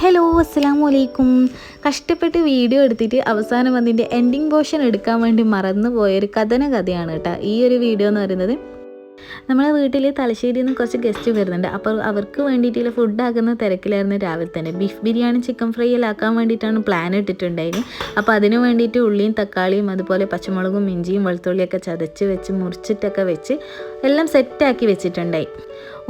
Hello അസ്സലാമു അലൈക്കും. കഷ്ടപ്പെട്ട് വീഡിയോ എടുത്തിട്ട് അവസാനം അതിൻ്റെ എൻഡിങ് പോർഷൻ എടുക്കാൻ വേണ്ടി മറന്നു പോയൊരു കഥയാണ് കേട്ടോ ഈ ഒരു വീഡിയോ എന്ന് പറയുന്നത്. നമ്മളെ വീട്ടിൽ തലശ്ശേരിയിൽ നിന്ന് കുറച്ച് ഗസ്റ്റ് വരുന്നുണ്ട്. അപ്പോൾ അവർക്ക് വേണ്ടിയിട്ടുള്ള ഫുഡ് ആക്കുന്ന തിരക്കിലായിരുന്നു രാവിലെ തന്നെ. ബീഫ് ബിരിയാണി ചിക്കൻ ഫ്രൈ എല്ലാം ആക്കാൻ വേണ്ടിയിട്ടാണ് പ്ലാൻ ഇട്ടിട്ടുണ്ടായിരുന്നു. അപ്പോൾ അതിന് വേണ്ടിയിട്ട് ഉള്ളിയും തക്കാളിയും അതുപോലെ പച്ചമുളകും ഇഞ്ചിയും വെളുത്തുള്ളിയൊക്കെ ചതച്ച് വെച്ച് മുറിച്ചിട്ടൊക്കെ വെച്ച് എല്ലാം സെറ്റാക്കി വെച്ചിട്ടുണ്ടായി.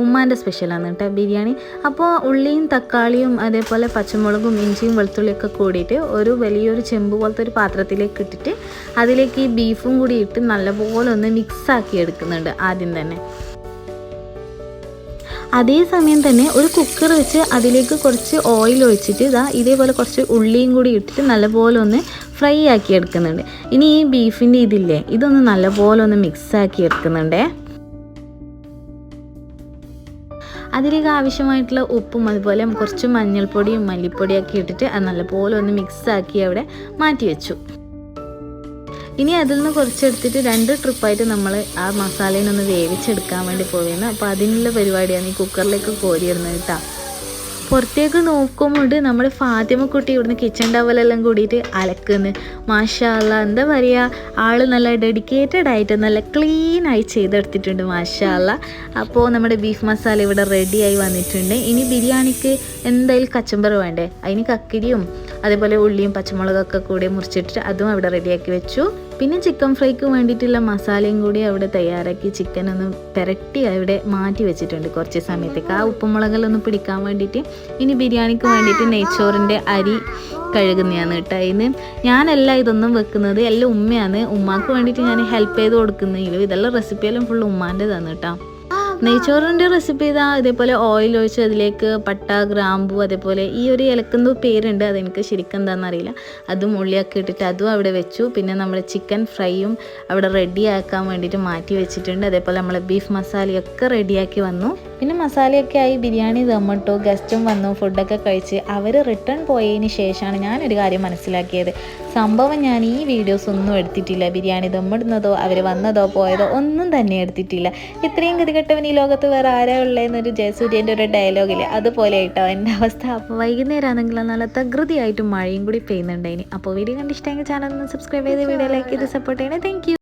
ഉമ്മാൻ്റെ സ്പെഷ്യലാണ് കേട്ടോ ബിരിയാണി. അപ്പോൾ ഉള്ളിയും തക്കാളിയും അതേപോലെ പച്ചമുളകും ഇഞ്ചിയും വെളുത്തുള്ളിയൊക്കെ കൂടിയിട്ട് ഒരു വലിയൊരു ചെമ്പ് പോലത്തെ ഒരു പാത്രത്തിലേക്ക് ഇട്ടിട്ട് അതിലേക്ക് ഈ ബീഫും കൂടി ഇട്ട് നല്ലപോലെ ഒന്ന് മിക്സാക്കി എടുക്കുന്നുണ്ട് ആദ്യം തന്നെ. അതേ സമയം തന്നെ ഒരു കുക്കർ വെച്ച് അതിലേക്ക് കുറച്ച് ഓയിൽ ഒഴിച്ചിട്ട് ഇതേപോലെ കുറച്ച് ഉള്ളിയും കൂടി ഇട്ടിട്ട് നല്ലപോലെ ഒന്ന് ഫ്രൈ ആക്കി എടുക്കുന്നുണ്ട്. ഇനി ഈ ബീഫിൻ്റെ ഇതൊന്ന് നല്ലപോലെ ഒന്ന് മിക്സാക്കി എടുക്കുന്നുണ്ടേ. അതിലേക്ക് ആവശ്യമായിട്ടുള്ള ഉപ്പും അതുപോലെ കുറച്ച് മഞ്ഞൾപ്പൊടിയും മല്ലിപ്പൊടിയൊക്കെ ഇട്ടിട്ട് അത് നല്ലപോലെ ഒന്ന് മിക്സാക്കി അവിടെ മാറ്റി വെച്ചു. ഇനി അതിൽ നിന്ന് കുറച്ചെടുത്തിട്ട് 2 ട്രിപ്പായിട്ട് നമ്മൾ ആ മസാലേനൊന്ന് വേവിച്ചെടുക്കാൻ വേണ്ടി പോവുകയാണ്. അപ്പോൾ അതിനുള്ള പരിപാടിയാണ് ഈ കുക്കറിലേക്ക് കോരിയിടുന്നത് കേട്ടോ. പുറത്തേക്ക് നോക്കുമ്പോൾ നമ്മുടെ ഫാത്തിമക്കുട്ടി ഇവിടുന്ന് കിച്ചൺ ടവലെല്ലാം കൂടിയിട്ട് അലക്കുന്നു. മാഷാ അല്ലാ, എന്താ പറയുക, ആൾ നല്ല ഡെഡിക്കേറ്റഡ് ആയിട്ട് നല്ല ക്ലീനായി ചെയ്തെടുത്തിട്ടുണ്ട് മാഷാ അല്ലാ. അപ്പോൾ നമ്മുടെ ബീഫ് മസാല ഇവിടെ റെഡിയായി വന്നിട്ടുണ്ട്. ഇനി ബിരിയാണിക്ക് എന്തായാലും കച്ചമ്പർ വേണ്ടേ, അതിന് കക്കിരിയും അതേപോലെ ഉള്ളിയും പച്ചമുളകൊക്കെ കൂടി മുറിച്ചിട്ട് അതും അവിടെ റെഡിയാക്കി വെച്ചു. പിന്നെ ചിക്കൻ ഫ്രൈക്ക് വേണ്ടിയിട്ടുള്ള മസാലയും കൂടി അവിടെ തയ്യാറാക്കി ചിക്കൻ ഒന്ന് പെരട്ടി അവിടെ മാറ്റി വെച്ചിട്ടുണ്ട് കുറച്ച് സമയത്തേക്ക്, ആ ഉപ്പുമുളകെല്ലാം ഒന്ന് പിടിക്കാൻ വേണ്ടിയിട്ട്. ഇനി ബിരിയാണിക്ക് വേണ്ടിയിട്ട് നെയ്ച്ചോറിൻ്റെ അരി കഴുകുന്നതാണ് കേട്ടോ. അതിന് ഞാനല്ല ഇതൊന്നും വെക്കുന്നത്, എല്ലാം ഉമ്മയാണ്. ഉമ്മാക്ക് വേണ്ടിയിട്ട് ഞാൻ ഹെൽപ്പ് ചെയ്ത് കൊടുക്കുന്നെങ്കിലും ഇതെല്ലാം റെസിപ്പിയെല്ലാം ഫുൾ ഉമ്മാൻ്റെതാണ് കേട്ടോ. നെയ്ച്ചോറിൻ്റെ റെസിപ്പി ഇതേപോലെ ഓയിൽ ഒഴിച്ച് അതിലേക്ക് പട്ട ഗ്രാമ്പു അതേപോലെ ഈ ഒരു ഇലക്കെന്തോ പേരുണ്ട്, അതെനിക്ക് ശരിക്കും എന്താണെന്ന് അറിയില്ല, അതും ഉള്ളിയൊക്കെ ഇട്ടിട്ട് അതും അവിടെ വെച്ചു. പിന്നെ നമ്മുടെ ചിക്കൻ ഫ്രൈയും അവിടെ റെഡിയാക്കാൻ വേണ്ടിയിട്ട് മാറ്റി വെച്ചിട്ടുണ്ട്. അതേപോലെ നമ്മളെ ബീഫ് മസാലയൊക്കെ റെഡിയാക്കി വന്നു. പിന്നെ മസാലയൊക്കെ ആയി ബിരിയാണി ദമ്മിട്ടു, ഗസ്റ്റും വന്നു, ഫുഡൊക്കെ കഴിച്ച് അവർ റിട്ടേൺ പോയതിന് ശേഷമാണ് ഞാനൊരു കാര്യം മനസ്സിലാക്കിയത്. സംഭവം ഞാൻ ഈ വീഡിയോസ് ഒന്നും എടുത്തിട്ടില്ല. ബിരിയാണി ദമ്മിടുന്നതോ അവർ വന്നതോ പോയതോ ഒന്നും തന്നെ എടുത്തിട്ടില്ല. ഇത്രയും ഗതികെട്ടവൻ ഈ ലോകത്ത് വേറെ ആരാ ഉള്ളതെന്നൊരു ജയസൂര്യൻ്റെ ഒരു ഡയലോഗില്ലേ, അതുപോലെ ആയിട്ടോ എൻ്റെ അവസ്ഥ. അപ്പോൾ വൈകുന്നേരം ആണെങ്കിൽ നല്ല തകൃതിയായിട്ട് മഴയും കൂടി പെയ്യുന്നുണ്ടായിന്. അപ്പോൾ വീഡിയോ കണ്ടിഷ്ടമെങ്കിൽ ചാനൽ ഒന്ന് സബ്സ്ക്രൈബ് ചെയ്ത് വീഡിയോ ലൈക്ക് ചെയ്ത് സപ്പോർട്ട് ചെയ്യണേ. Thank you.